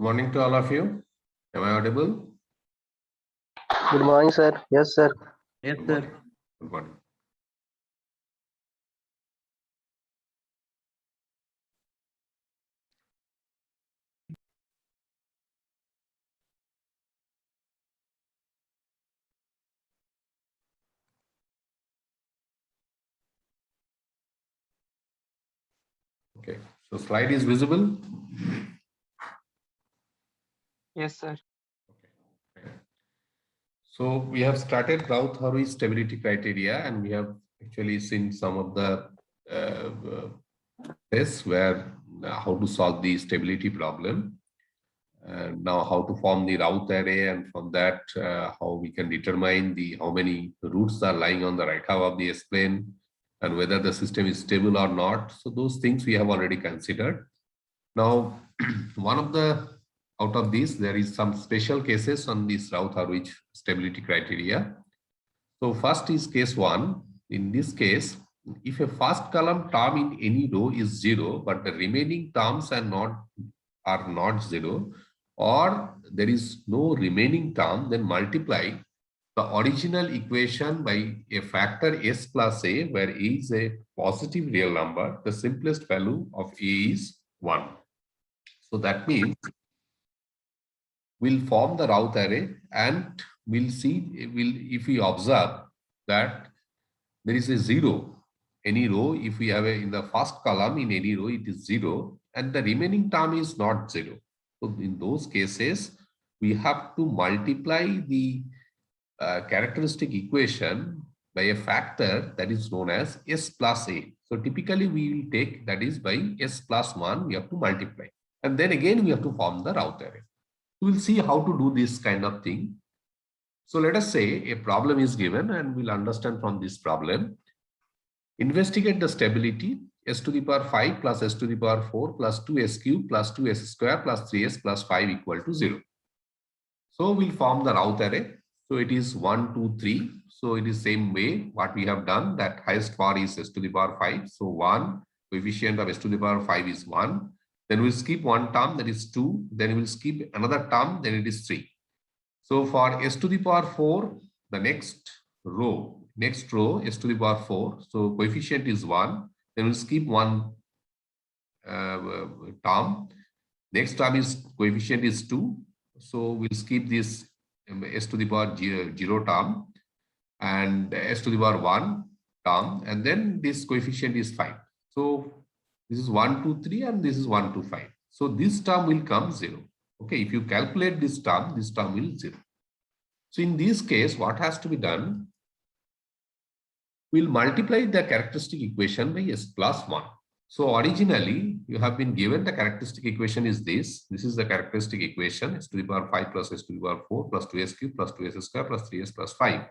Good morning to all of you. Am I audible? Good morning, sir. Yes, sir. Yes, Good sir. morning. Good morning. Okay, so slide is visible. Yes, sir. So we have started Raut-Harui stability criteria, and we have actually seen some of the tests where how to solve the stability problem. And now how to form the Raut array, and from that how we can determine the how many roots are lying on the right half of the S-plane and whether the system is stable or not. So those things we have already considered. Now, one of the out of these, there is some special cases on this Raut-Harui stability criteria. So first is case 1. In this case, if a first column term in any row is 0, but the remaining terms are not 0, or there is no remaining term, then multiply the original equation by a factor s plus a, where a is a positive real number. The simplest value of a is 1. So that means we'll form the Raut array, and we'll see, if we observe that there is a 0, any row, if we have in the first column in any row, it is 0, and the remaining term is not 0. So in those cases, we have to multiply the characteristic equation by a factor that is known as s plus a. So typically we will take that is by s plus 1, we have to multiply. And then again, we have to form the Raut array. We will see how to do this kind of thing. So let us say a problem is given, and we'll understand from this problem. Investigate the stability s to the power 5 plus s to the power 4 plus 2s cube plus 2s square plus 3s plus 5 equal to 0. So we'll form the Raut array. So it is 1, 2, 3. So it is same way what we have done, that highest power is s to the power 5. So 1, coefficient of s to the power 5 is 1. Then we'll skip one term, that is 2. Then we'll skip another term, then it is 3. So for s to the power 4, the next row s to the power 4. So coefficient is 1. Then we'll skip one term. Next term is coefficient is 2. So we'll skip this s to the power 0 term, and s to the power 1 term, and then this coefficient is 5. So this is 1, 2, 3, and this is 1, 2, 5. So this term will come 0. Okay, if you calculate this term will 0. So in this case, what has to be done? We'll multiply the characteristic equation by s plus 1. So originally, you have been given the characteristic equation is this. This is the characteristic equation, s to the power 5 plus s to the power 4 plus 2s cube plus 2s square plus 3s plus 5.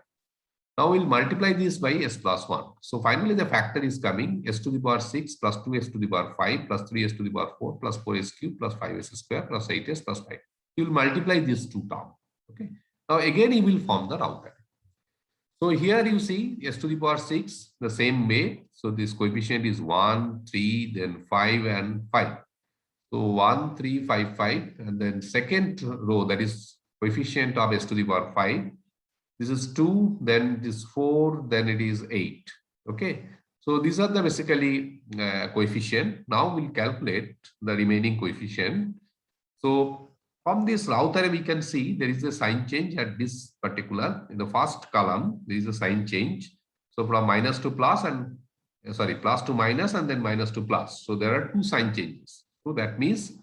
Now we'll multiply this by s plus 1. So finally, the factor is coming s to the power 6 plus 2s to the power 5 plus 3s to the power 4 plus 4s cube plus 5s square plus 8s plus 5. You will multiply these two terms. Okay. Now again, you will form the Raut array. So here you see s to the power 6 the same way. So this coefficient is 1, 3, then 5 and 5. So 1, 3, 5, 5, and then second row, that is coefficient of s to the power 5. This is 2, then it is 4, then it is 8. Okay. So these are the basically coefficient. Now we'll calculate the remaining coefficient. So from this Raut array, we can see there is a sign change at this particular, in the first column, there is a sign change. So from minus to plus and, plus to minus and then minus to plus. So there are two sign changes. So that means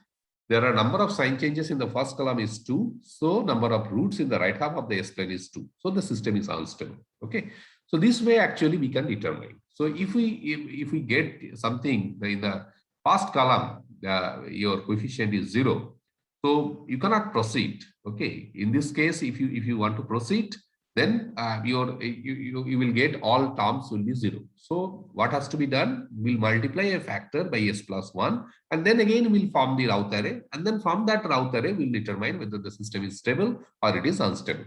there are number of sign changes in the first column is 2. So number of roots in the right half of the S-plane is 2. So the system is unstable. Okay. So this way actually we can determine. So if we get something in the first column, your coefficient is 0. So you cannot proceed. Okay. In this case, if you want to proceed, then you will get all terms will be 0. So what has to be done? We'll multiply a factor by s plus 1, and then again we'll form the Raut array, and then from that Raut array we'll determine whether the system is stable or it is unstable.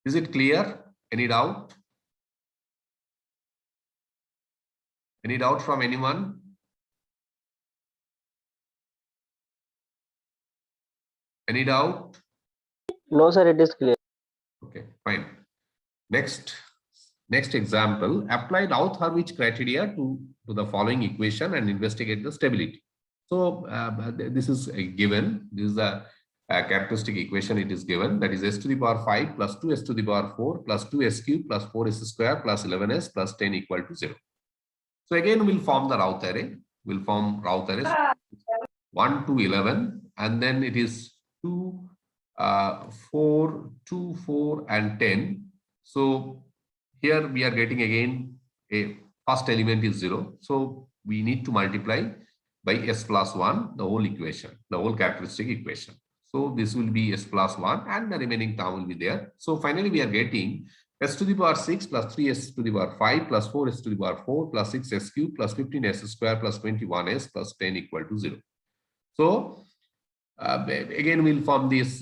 Is it clear? Any doubt? Any doubt from anyone? Any doubt? No, sir, it is clear. Okay, fine. Next example, apply Routh-Hurwitz criteria to the following equation and investigate the stability. So this is a given. This is the characteristic equation. It is given, that is s to the power 5 plus 2s to the power 4 plus 2s cube plus 4s square plus 11s plus 10 equal to 0. So again, we'll form the Routh array. We'll form Routh arrays 1 to 11, and then it is 2, 4, 2, 4, and 10. So here we are getting again a first element is 0. So we need to multiply by s plus 1 the whole equation, the whole characteristic equation. So this will be s plus 1 and the remaining term will be there. So finally we are getting s to the power 6 plus 3s to the power 5 plus 4s to the power 4 plus 6s cube plus 15s square plus 21s plus 10 equal to 0. So again, we'll form this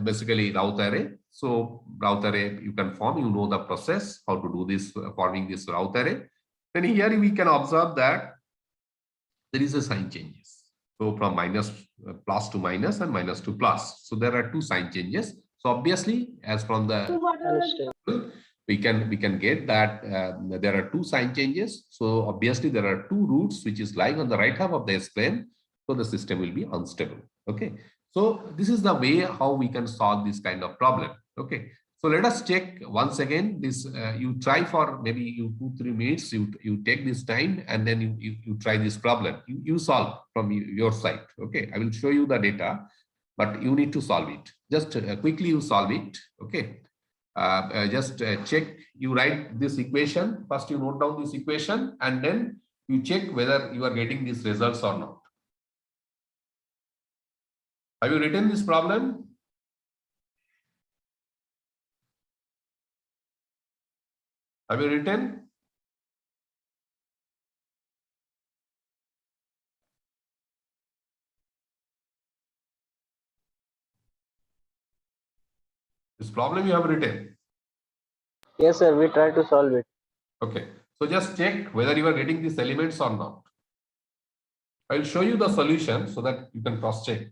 basically Routh array. So Routh array you can form, you know the process, how to do this, forming this Routh array. Then here we can observe that there is a sign changes. So from minus plus to minus and minus to plus. So there are two sign changes. So obviously, as from the Understand. we can get that there are two sign changes. So obviously there are two roots which is lying on the right half of the S plane. So the system will be unstable. Okay. So this is the way how we can solve this kind of problem. Okay. So let us check once again this. You try for maybe you 2-3 minutes. You take this time and then you try this problem. You solve from your side. Okay. I will show you the data, but you need to solve it. Just quickly you solve it. Okay. Just check, you write this equation. First you note down this equation and then you check whether you are getting these results or not. Have you written this problem? Have you written? This problem you have written. Yes, sir, we try to solve it. Okay. So just check whether you are getting these elements or not. I will show you the solution so that you can cross check.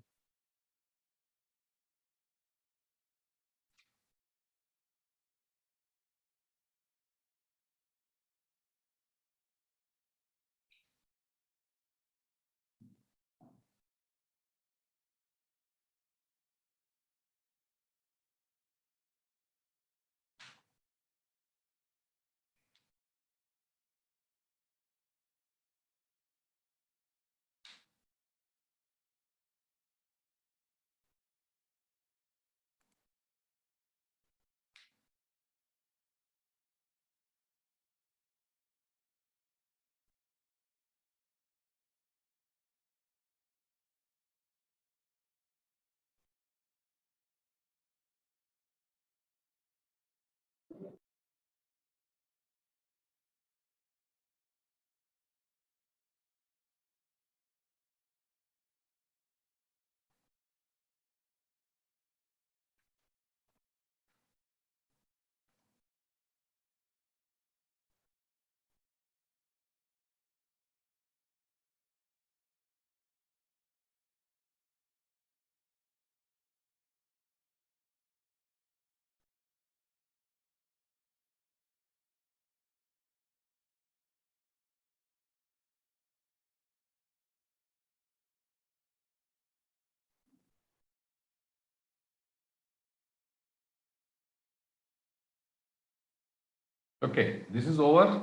Okay, this is over.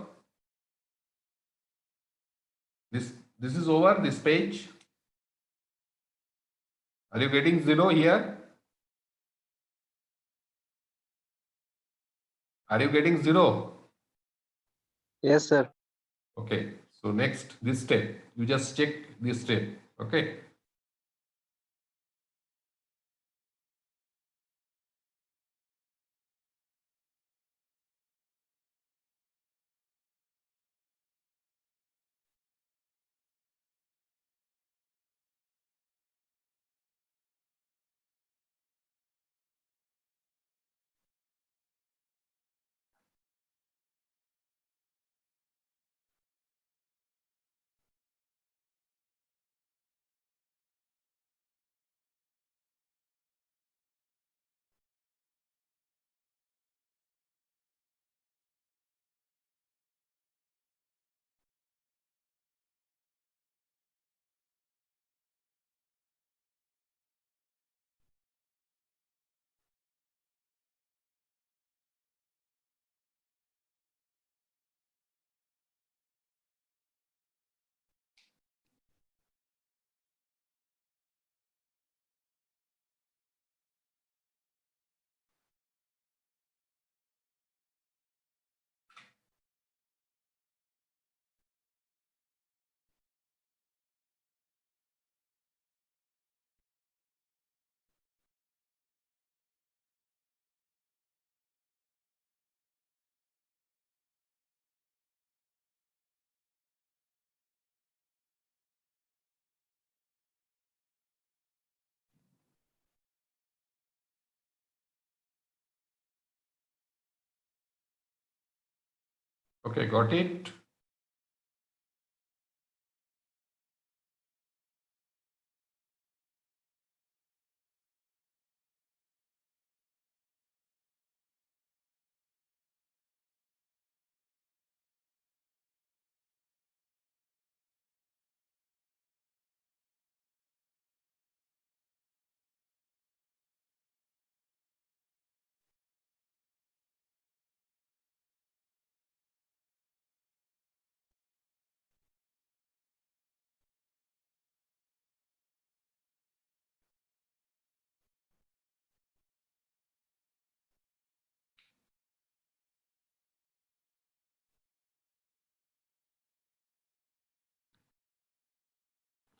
This is over, this page. Are you getting 0 here? Are you getting 0? Yes, sir. Okay, so next this step, you just check this step. Okay. Okay, got it.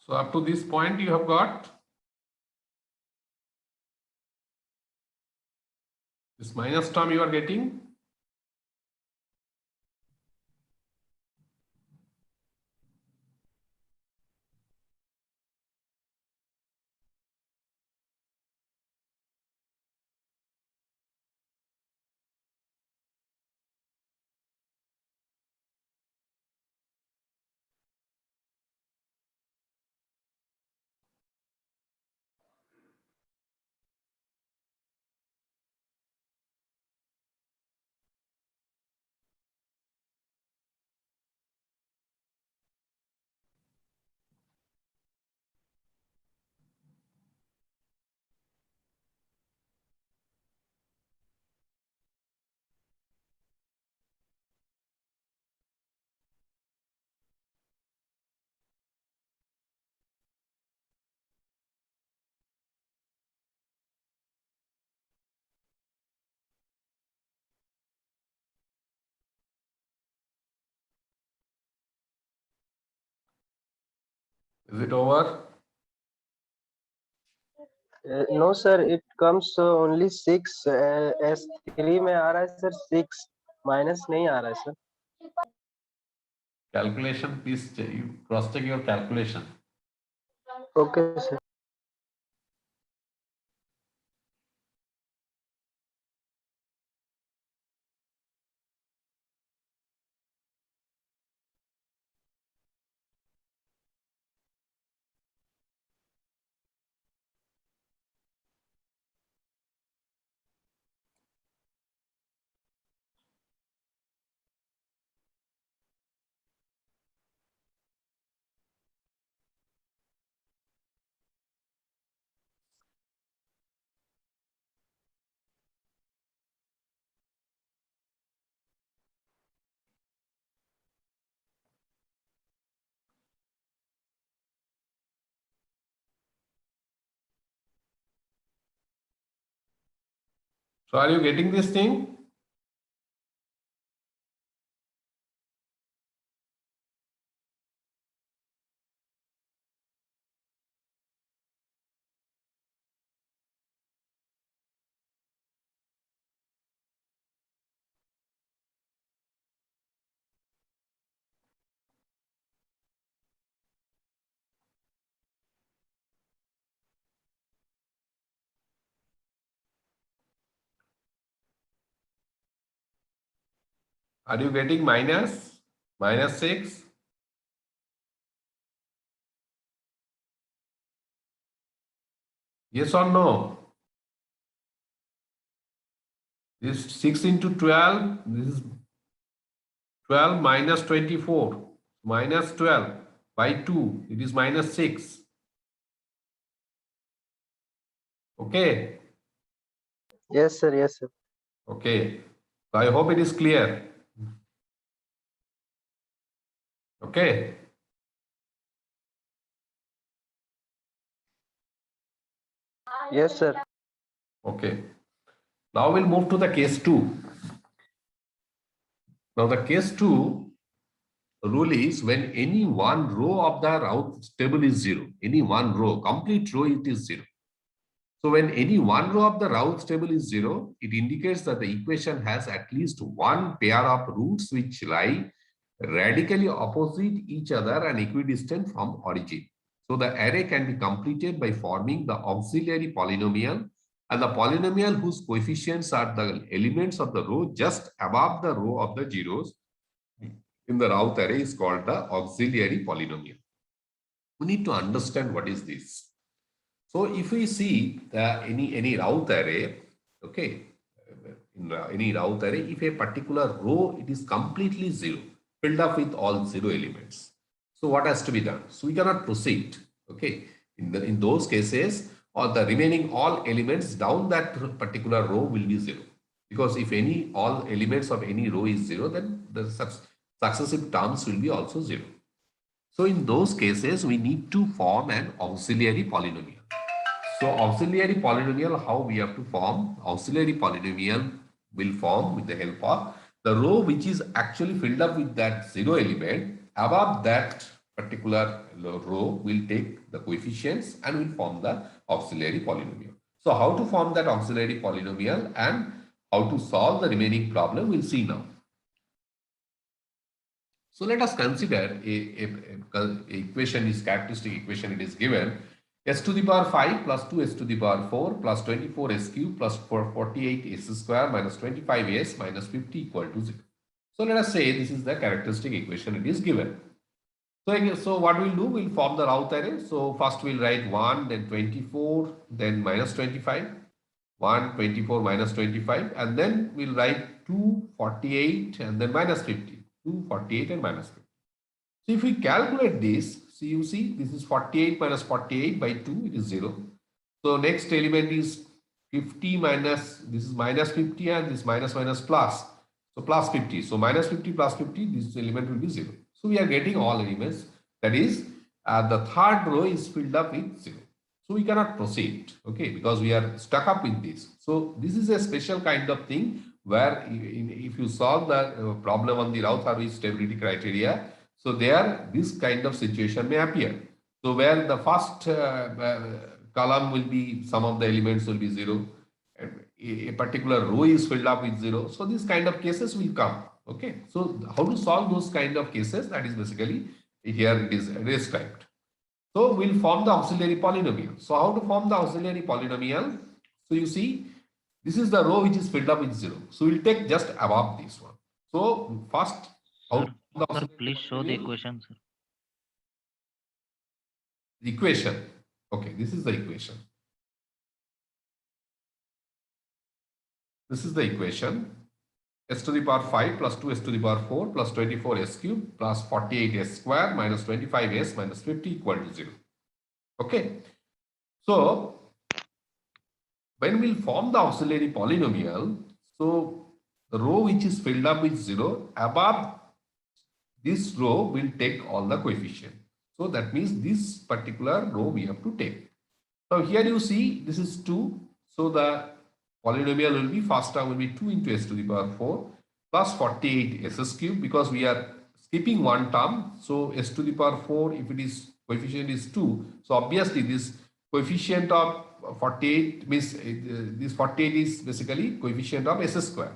So up to this point, you have got this minus term you are getting. Is it over? No sir, it comes only 6. S3 में आ रहा है sir 6, minus नहीं आ रहा है sir. Calculation, please you cross check your calculation. Okay sir. So are you getting this thing? Are you getting minus 6? Yes or no? This 6 into 12, this is 12 minus 24, minus 12 by 2, it is minus 6. Okay, Yes sir, yes sir. okay. So I hope it is clear. Okay. Yes sir. Okay. Now we'll move to the case 2. Now the case 2 rule is when any one row of the route table is 0, any one row, complete row, it is 0. So when any one row of the Raoult's table is 0, it indicates that the equation has at least one pair of roots which lie radically opposite each other and equidistant from origin. So the array can be completed by forming the auxiliary polynomial, and the polynomial whose coefficients are the elements of the row just above the row of the zeros in the Routh array is called the auxiliary polynomial. We need to understand what is this. So if we see any Routh array, okay, in any Routh array, if a particular row it is completely zero, filled up with all zero elements. So what has to be done? So we cannot proceed. Okay, in those cases, or the remaining all elements down that particular row will be zero. Because if any all elements of any row is zero, then the successive terms will be also zero. So in those cases, we need to form an auxiliary polynomial. So auxiliary polynomial, how we have to form? Auxiliary polynomial will form with the help of the row which is actually filled up with that zero element. Above that particular row will take the coefficients and will form the auxiliary polynomial. So how to form that auxiliary polynomial and how to solve the remaining problem, we'll see now. So let us consider a equation, is characteristic equation. It is given s to the power 5 plus 2s to the power 4 plus 24s cube plus 48s square minus 25s minus 50 equal to 0. So let us say this is the characteristic equation it is given. So what we'll do, we'll form the Routh array. So first we'll write 1, then 24, then minus 25, 1, 24, minus 25, and then we'll write 2, 48, and then minus 50. 2, 48, and minus 50. So if we calculate this, so you see this is 48 minus 48 by 2, it is 0. So next element is 50 minus, this is minus 50 and this minus minus plus. So plus 50. So minus 50 plus 50, this element will be 0. So we are getting all elements. That is, the third row is filled up with 0. So we cannot proceed, okay, because we are stuck up with this. So this is a special kind of thing where if you solve the problem on the Routh-Harvey stability criteria, so there this kind of situation may appear. So where the first column will be, some of the elements will be 0, and a particular row is filled up with 0. So these kind of cases will come. Okay, so how to solve those kind of cases, that is basically here it is described. So we'll form the auxiliary polynomial. So how to form the auxiliary polynomial? So you see, this is the row which is filled up with 0. So we'll take just above this one. So first, how to form the Sir, auxiliary please show the polynomial? equation, sir. The equation. Okay, this is the equation. This is the equation. S to the power 5 plus 2s to the power 4 plus 24s cube plus 48s square minus 25s minus 50 equal to 0. Okay. So when we'll form the auxiliary polynomial, so the row which is filled up with 0, above this row will take all the coefficient. So that means this particular row we have to take. So here you see this is 2. So the polynomial will be, first term will be 2 into s to the power 4 plus 48 s cube, because we are skipping one term. So s to the power 4, if it is coefficient is 2, so obviously this coefficient of 48 means this 48 is basically coefficient of s square,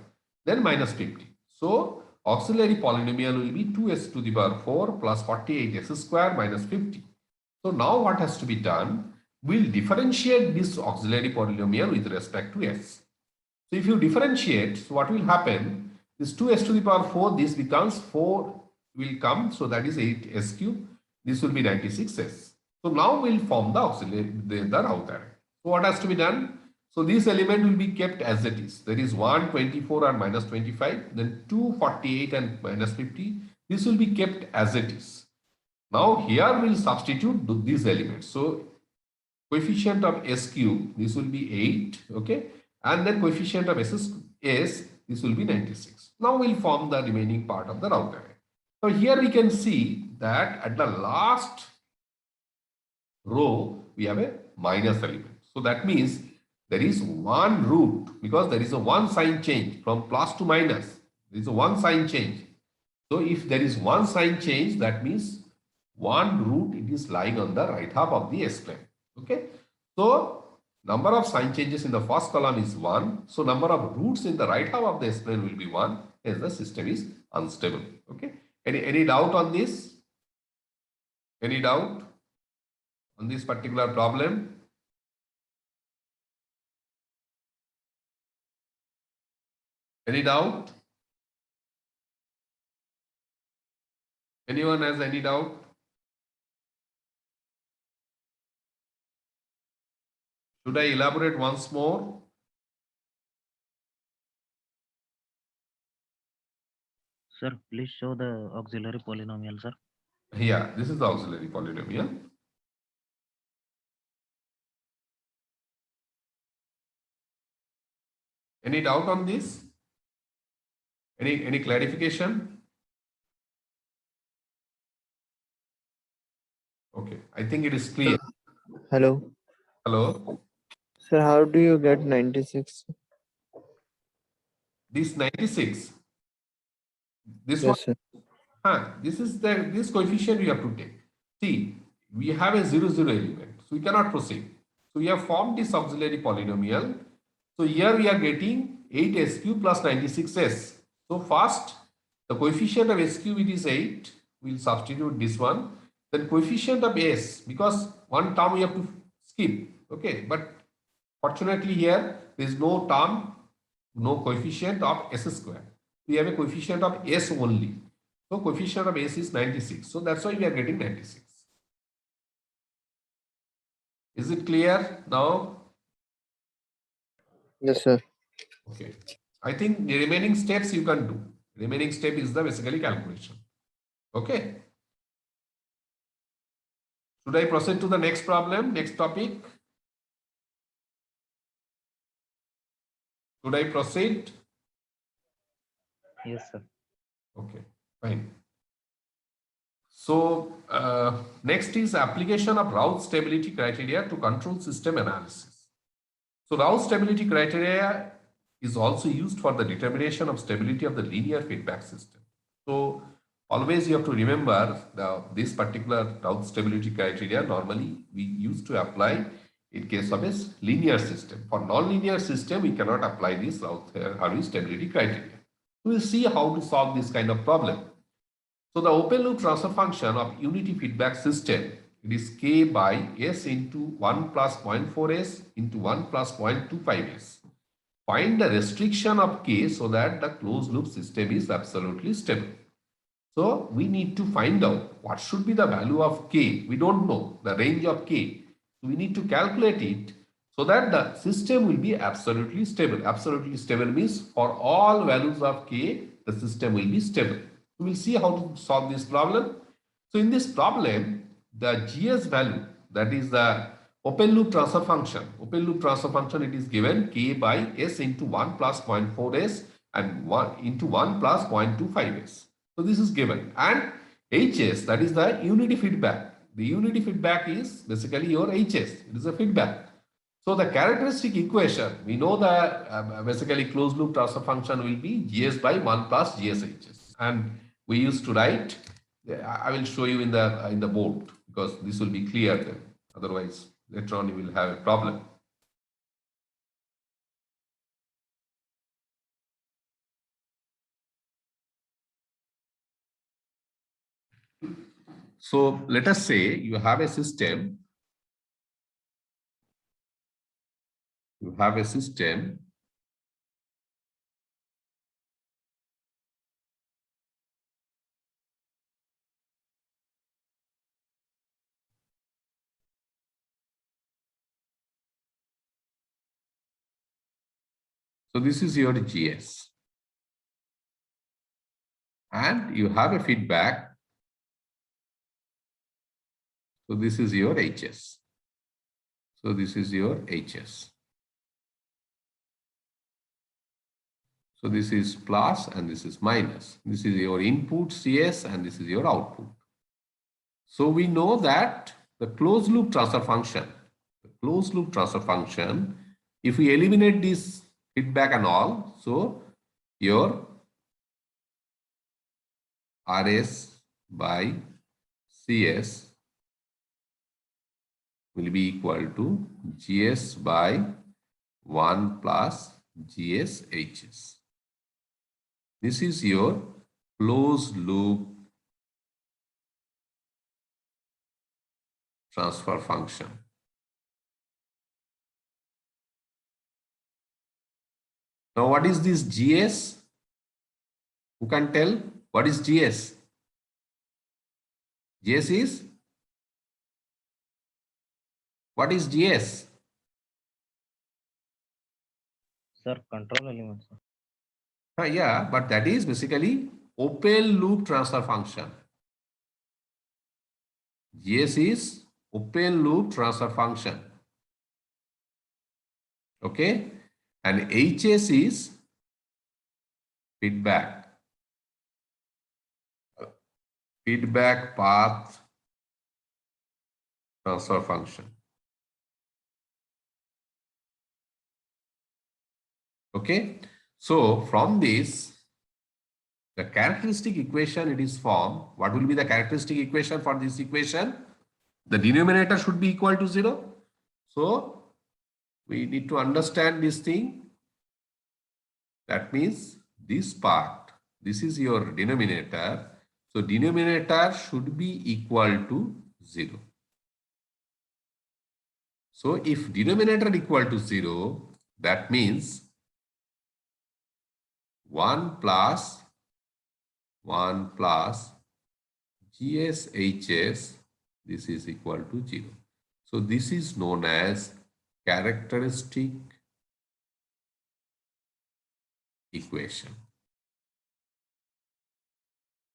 then minus 50. So auxiliary polynomial will be 2s to the power 4 plus 48 s square minus 50. So now what has to be done? We'll differentiate this auxiliary polynomial with respect to s. So if you differentiate, so what will happen? This 2s to the power 4, this becomes 4 will come, so that is 8s cube. This will be 96s. So now we'll form the auxiliary, the Routh array. So what has to be done? So this element will be kept as it is. There is 1, 24 and minus 25, then 2, 48 and minus 50. This will be kept as it is. Now here we'll substitute these elements. So coefficient of s cube, this will be 8, okay, and then coefficient of s, this will be 96. Now we'll form the remaining part of the Routh array. So here we can see that at the last row we have a minus element. So that means there is one root, because there is a one sign change from plus to minus. There is a one sign change. So if there is one sign change, that means one root, it is lying on the right half of the S plane. Okay. So number of sign changes in the first column is 1. So number of roots in the right half of the S plane will be 1, as the system is unstable. Okay. Any doubt on this? Any doubt on this particular problem? Any doubt? Anyone has any doubt? Should I elaborate once more? Sir, please show the auxiliary polynomial, sir. Yeah, this is the auxiliary polynomial. Any doubt on this? Any clarification? Okay, I think it is clear. Hello. Hello. Sir, how do you get 96? This 96. This one. Yes, sir. This is this coefficient we have to take. See, we have a 0, 0 element, so we cannot proceed. So we have formed this auxiliary polynomial. So here we are getting 8SQ plus 96S. So first, the coefficient of SQ, it is 8. We'll substitute this one. Then coefficient of S, because one term we have to skip. Okay, but fortunately here there is no term, no coefficient of S square. We have a coefficient of S only. So coefficient of S is 96. So that's why we are getting 96. Is it clear now? Yes, sir. Okay. I think the remaining steps you can do. Remaining step is the basically calculation. Okay. Should I proceed to the next problem, next topic? Should I proceed? Yes, sir. Okay, fine. So next is application of Routh stability criteria to control system analysis. So Routh stability criteria is also used for the determination of stability of the linear feedback system. So always you have to remember this particular Routh stability criteria normally we used to apply in case of a linear system. For non-linear system, we cannot apply this Routh stability criteria. We will see how to solve this kind of problem. So the open loop transfer function of unity feedback system, it is k by s into 1 plus 0.4s into 1 plus 0.25s. Find the restriction of k so that the closed loop system is absolutely stable. So we need to find out what should be the value of k. We don't know the range of k. So we need to calculate it so that the system will be absolutely stable. Absolutely stable means for all values of k, the system will be stable. We will see how to solve this problem. So in this problem, the GS value, that is the open loop transfer function. Open loop transfer function, it is given k by s into 1 plus 0.4s and 1 into 1 plus 0.25s. So this is given. And HS, that is the unity feedback. The unity feedback is basically your HS. It is a feedback. So the characteristic equation, we know that basically closed loop transfer function will be GS by 1 plus GSHS. And we used to write, I will show you in the board because this will be clear then. Otherwise, later on you will have a problem. So let us say you have a system. You have a system. So this is your GS. And you have a feedback. So this is your HS. So this is your HS. So this is plus and this is minus. This is your input CS and this is your output. So we know that the closed loop transfer function, if we eliminate this feedback and all, so your RS by CS will be equal to GS by 1 plus GSHS. This is your closed loop transfer function. Now, what is this GS? Who can tell what is GS? GS is, what is GS? Sir, control element, sir. Yeah, but that is basically open loop transfer function. GS is open loop transfer function. Okay, and HS is feedback path transfer function. Okay, so from this, the characteristic equation it is formed. What will be the characteristic equation for this equation? The denominator should be equal to 0. So we need to understand this thing. That means this part, this is your denominator. So denominator should be equal to 0. So if denominator equal to 0, that means 1 plus GSHS, this is equal to 0. So this is known as characteristic equation.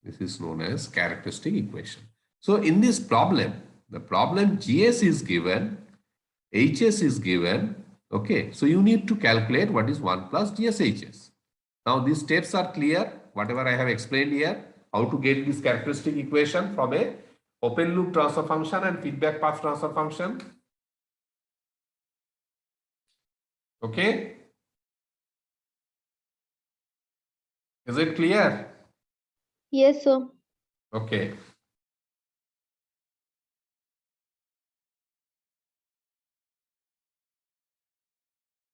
This is known as characteristic equation. So in this problem, the problem GS is given, HS is given. Okay, so you need to calculate what is 1 plus GSHS. Now these steps are clear, whatever I have explained here, how to get this characteristic equation from a open loop transfer function and feedback path transfer function. Okay. Is it clear? Yes, sir. Okay.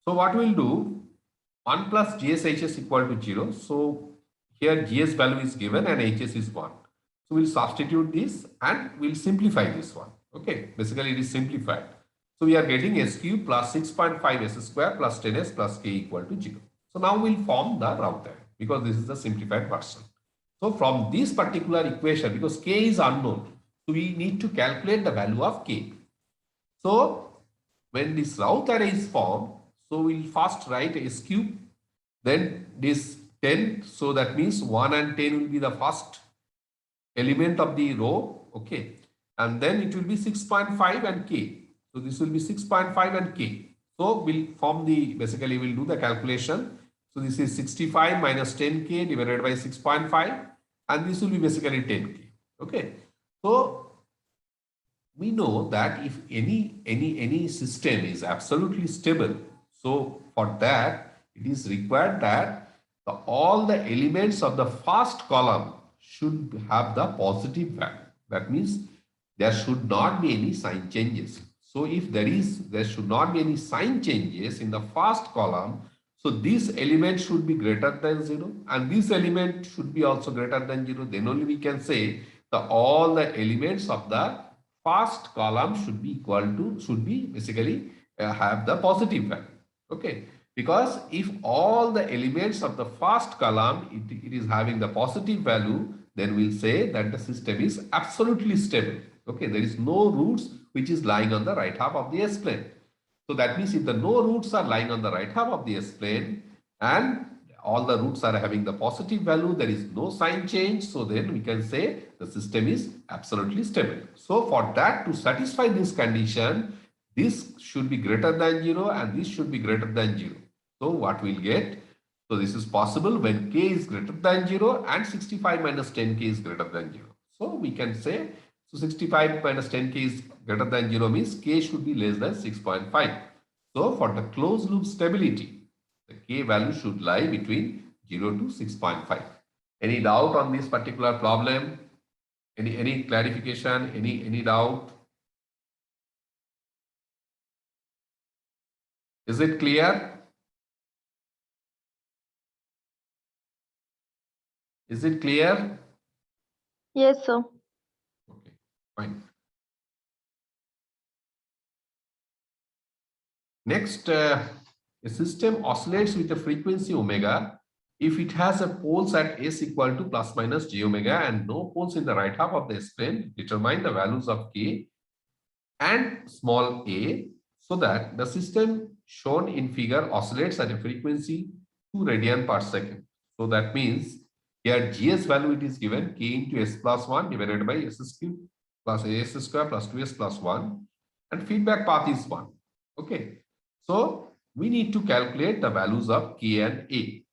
So what we'll do, 1 plus GSHS equal to 0. So here GS value is given and HS is 1. So we'll substitute this and we'll simplify this one. Okay, basically it is simplified. So we are getting S cube plus 6.5 S square plus 10S plus K equal to 0. So now we'll form the Raoult because this is the simplified version. So from this particular equation, because K is unknown, so we need to calculate the value of K. So when this Raoult array is formed, so we'll first write S cube, then this 10, so that means 1 and 10 will be the first element of the row, okay, and then it will be 6.5 and K. So this will be 6.5 and K. So we'll form the, basically we'll do the calculation. So this is 65 minus 10K divided by 6.5 and this will be basically 10K, okay. So we know that if any system is absolutely stable, so for that it is required that all the elements of the first column should have the positive value. That means there should not be any sign changes. So if there should not be any sign changes in the first column, so this element should be greater than 0 and this element should be also greater than 0. Then only we can say that all the elements of the first column should be equal to, should be basically have the positive value. Okay, because if all the elements of the first column it is having the positive value, then we'll say that the system is absolutely stable. Okay, there is no roots which is lying on the right half of the S-plane. So that means if the no roots are lying on the right half of the S-plane and all the roots are having the positive value, there is no sign change. So then we can say the system is absolutely stable. So for that, to satisfy this condition, this should be greater than 0 and this should be greater than 0. So what we'll get? So this is possible when K is greater than 0 and 65 minus 10K is greater than 0. So we can say, so 65 minus 10K is greater than 0 means K should be less than 6.5. So for the closed loop stability, the K value should lie between 0 to 6.5. Any doubt on this particular problem? Any clarification? Any doubt? Is it clear? Is it clear? Yes, sir. Okay, fine. Next, a system oscillates with a frequency omega if it has a poles at s equal to plus minus j omega and no poles in the right half of the S plane, determine the values of k and small a so that the system shown in figure oscillates at a frequency 2 radian per second. So that means here gs value it is given k into s plus 1 divided by s cube plus as square plus 2s plus 1 and feedback path is 1. Okay. So we need to calculate the values of k and a.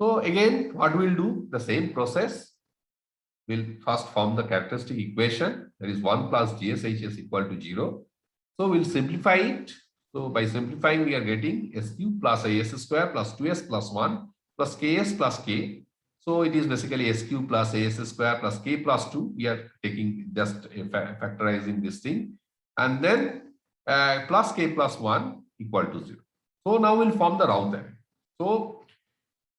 So again, what we'll do, the same process. We'll first form the characteristic equation. That is 1 plus GSHS equal to 0. So we'll simplify it. So by simplifying, we are getting s cube plus as square plus 2s plus 1 plus ks plus k. So it is basically s cube plus as square plus k plus 2. We are taking just factorizing this thing. And then plus k plus 1 equal to 0. So now we'll form the round array. So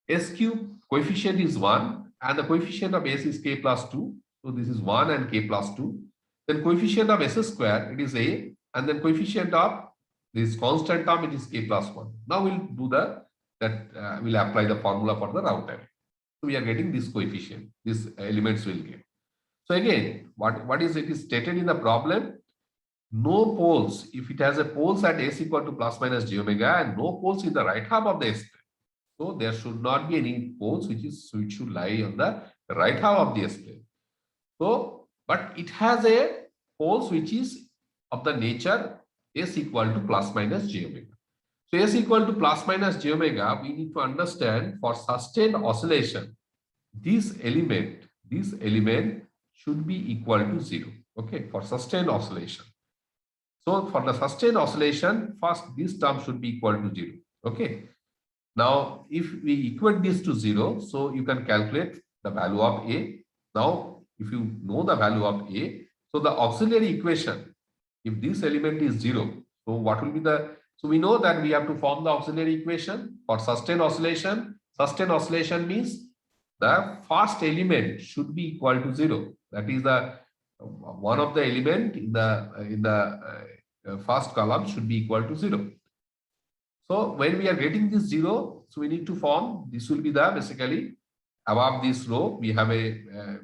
s cube coefficient is 1 and the coefficient of s is k plus 2. So this is 1 and k plus 2. Then coefficient of s square, it is a, and then coefficient of this constant term, it is k plus 1. Now we'll do we'll apply the formula for the round array. So we are getting this coefficient, these elements will get. So again, what is it is stated in the problem? No poles, if it has a poles at s equal to plus minus j omega and no poles in the right half of the S plane. So there should not be any poles which should lie on the right half of the S plane. So, but it has a poles which is of the nature s equal to plus minus j omega. So s equal to plus minus j omega, we need to understand for sustained oscillation, this element should be equal to 0. Okay, for sustained oscillation. So for the sustained oscillation, first this term should be equal to 0. Okay. Now, if we equate this to 0, so you can calculate the value of A. Now, if you know the value of A, so the auxiliary equation, if this element is 0, so what will be the, so we know that we have to form the auxiliary equation for sustained oscillation. Sustained oscillation means the first element should be equal to 0. That is the one of the element in the first column should be equal to 0. So when we are getting this 0, so we need to form, this will be the basically above this row, we have a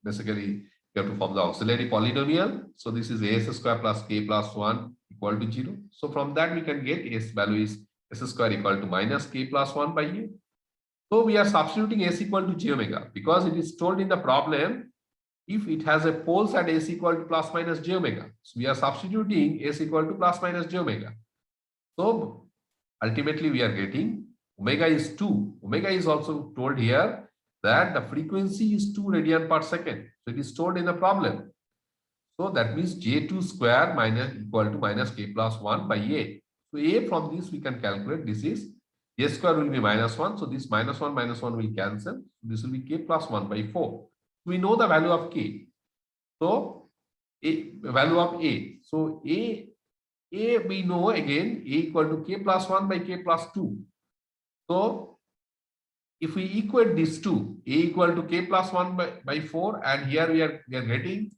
basically we have to form the auxiliary polynomial. So this is as square plus k plus 1 equal to 0. So from that we can get s value is s square equal to minus k plus 1 by a. So we are substituting s equal to j omega because it is told in the problem if it has a poles at s equal to plus minus j omega. So we are substituting s equal to plus minus j omega. So ultimately we are getting omega is 2. Omega is also told here that the frequency is 2 radian per second. So it is stored in the problem. So that means J2 square minus equal to minus k plus 1 by A. So A from this we can calculate, this is J square will be minus 1. So this minus 1 will cancel. This will be k plus 1 by 4. We know the value of k. So value of A. So A we know again A equal to k plus 1 by k plus 2. So if we equate these two, A equal to k plus 1 by 4, and here we are getting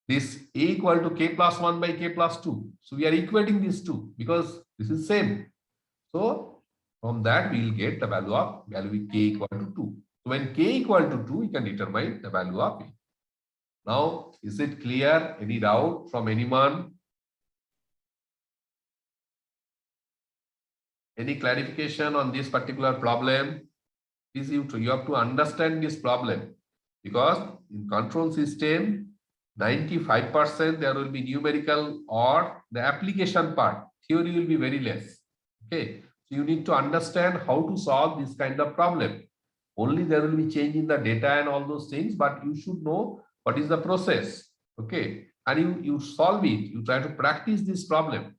this A equal to k plus 1 by k plus 2. So we are equating these two because this is same. So from that we will get the value k equal to 2. So when k equal to 2, we can determine the value of A. Now, is it clear? Any doubt from anyone? Any clarification on this particular problem? Please you have to understand this problem because in control system 95% there will be numerical or the application part. Theory will be very less. Okay, so you need to understand how to solve this kind of problem. Only there will be change in the data and all those things, but you should know what is the process. Okay, and you solve it. You try to practice this problem.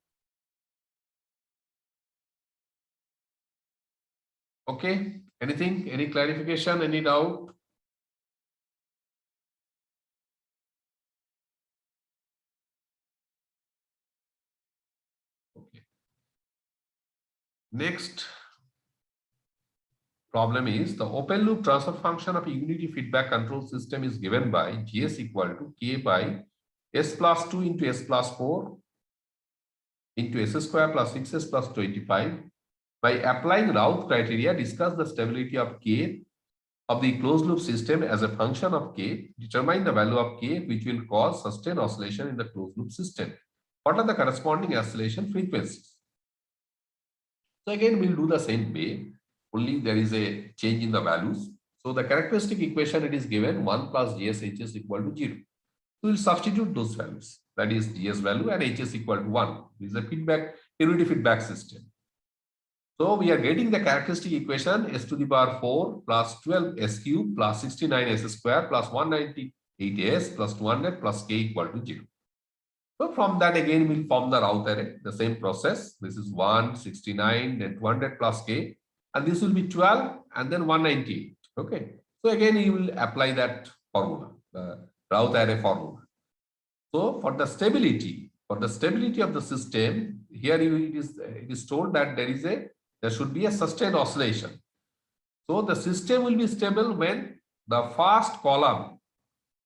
Okay, anything, any clarification, any doubt? Okay. Next problem is the open loop transfer function of a unity feedback control system is given by Gs equal to k by s plus 2 into s plus 4 into s square plus 6s plus 25 By applying Raoult criteria, discuss the stability of K of the closed loop system as a function of K, determine the value of K which will cause sustained oscillation in the closed loop system. What are the corresponding oscillation frequencies? So again, we'll do the same way, only there is a change in the values. So the characteristic equation, it is given 1 plus GSHS equal to 0. So we'll substitute those values, that is GS value and HS equal to 1. This is a feedback, unity feedback system. So we are getting the characteristic equation s to the power 4 plus 12 s cube plus 69 s square plus 198 s plus 200 plus k equal to 0. So from that again we'll form the Raoult array, the same process. This is 1, 69, then 200 plus k, and this will be 12 and then 198. Okay. So again you will apply that formula, the Raoult array formula. So for the stability of the system, here it is told that there should be a sustained oscillation. So the system will be stable when the first column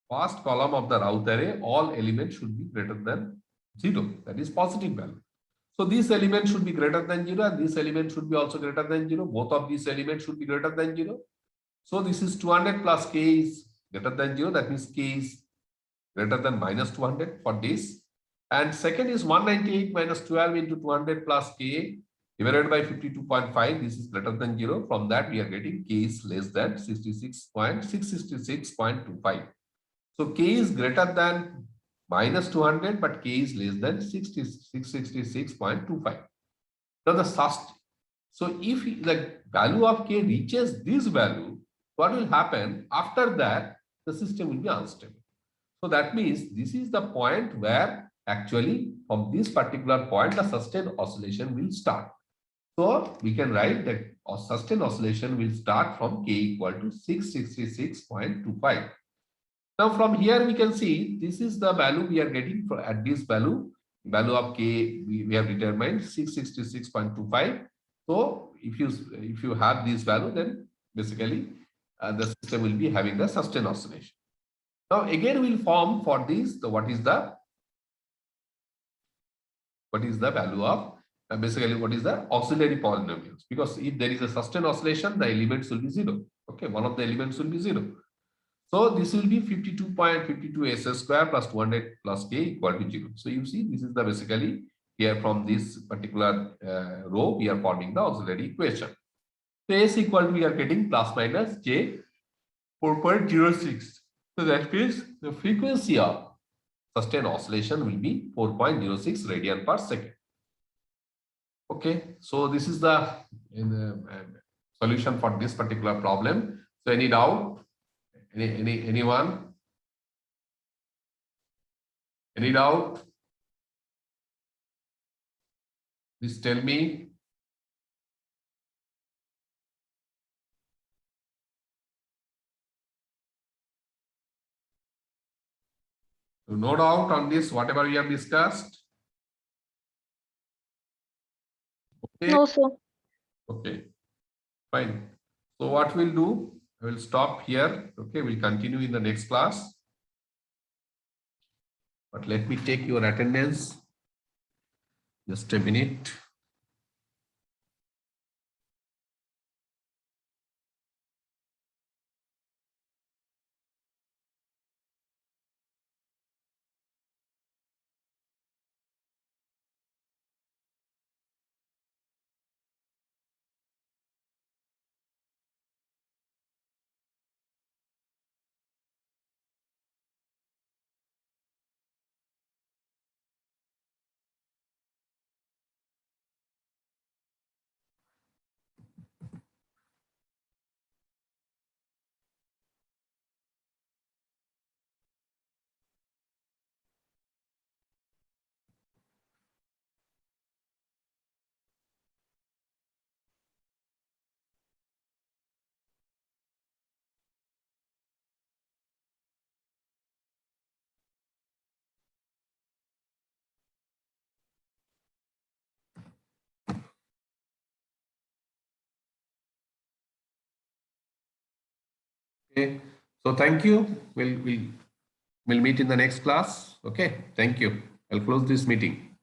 of the Raoult array, all elements should be greater than 0, that is positive value. So this element should be greater than 0 and this element should be also greater than 0. Both of these elements should be greater than 0. So this is 200 plus k is greater than 0, that means k is greater than minus 200 for this. And second is 198 minus 12 into 200 plus k divided by 52.5. This is greater than 0. From that we are getting k is less than 666.25. So k is greater than minus 200, but k is less than 666.25. Now so if the value of k reaches this value, what will happen? After that, the system will be unstable. So that means this is the point where actually from this particular point, the sustained oscillation will start. So we can write that sustained oscillation will start from k equal to 666.25. Now from here we can see this is the value we are getting at this value of k we have determined 666.25. So if you have this value, then basically the system will be having the sustained oscillation. Now again we'll form for this what is the value of basically what is the auxiliary polynomials, because if there is a sustained oscillation, the elements will be 0. Okay, one of the elements will be 0. So this will be 52.52 s square plus 200 plus k equal to 0. So you see this is the basically here from this particular row we are forming the auxiliary equation. So s equal to we are getting plus minus j 4.06. So that means the frequency of sustained oscillation will be 4.06 radian per second. Okay, so this is the solution for this particular problem. So any doubt? Anyone? Any doubt? Please tell me. So no doubt on this, whatever we have discussed. Okay. No, sir. Okay, fine. So what we'll do, I will stop here. Okay, we'll continue in the next class. But let me take your attendance. Just a minute. Okay, so thank you. We'll meet in the next class. Okay, thank you. I'll close this meeting.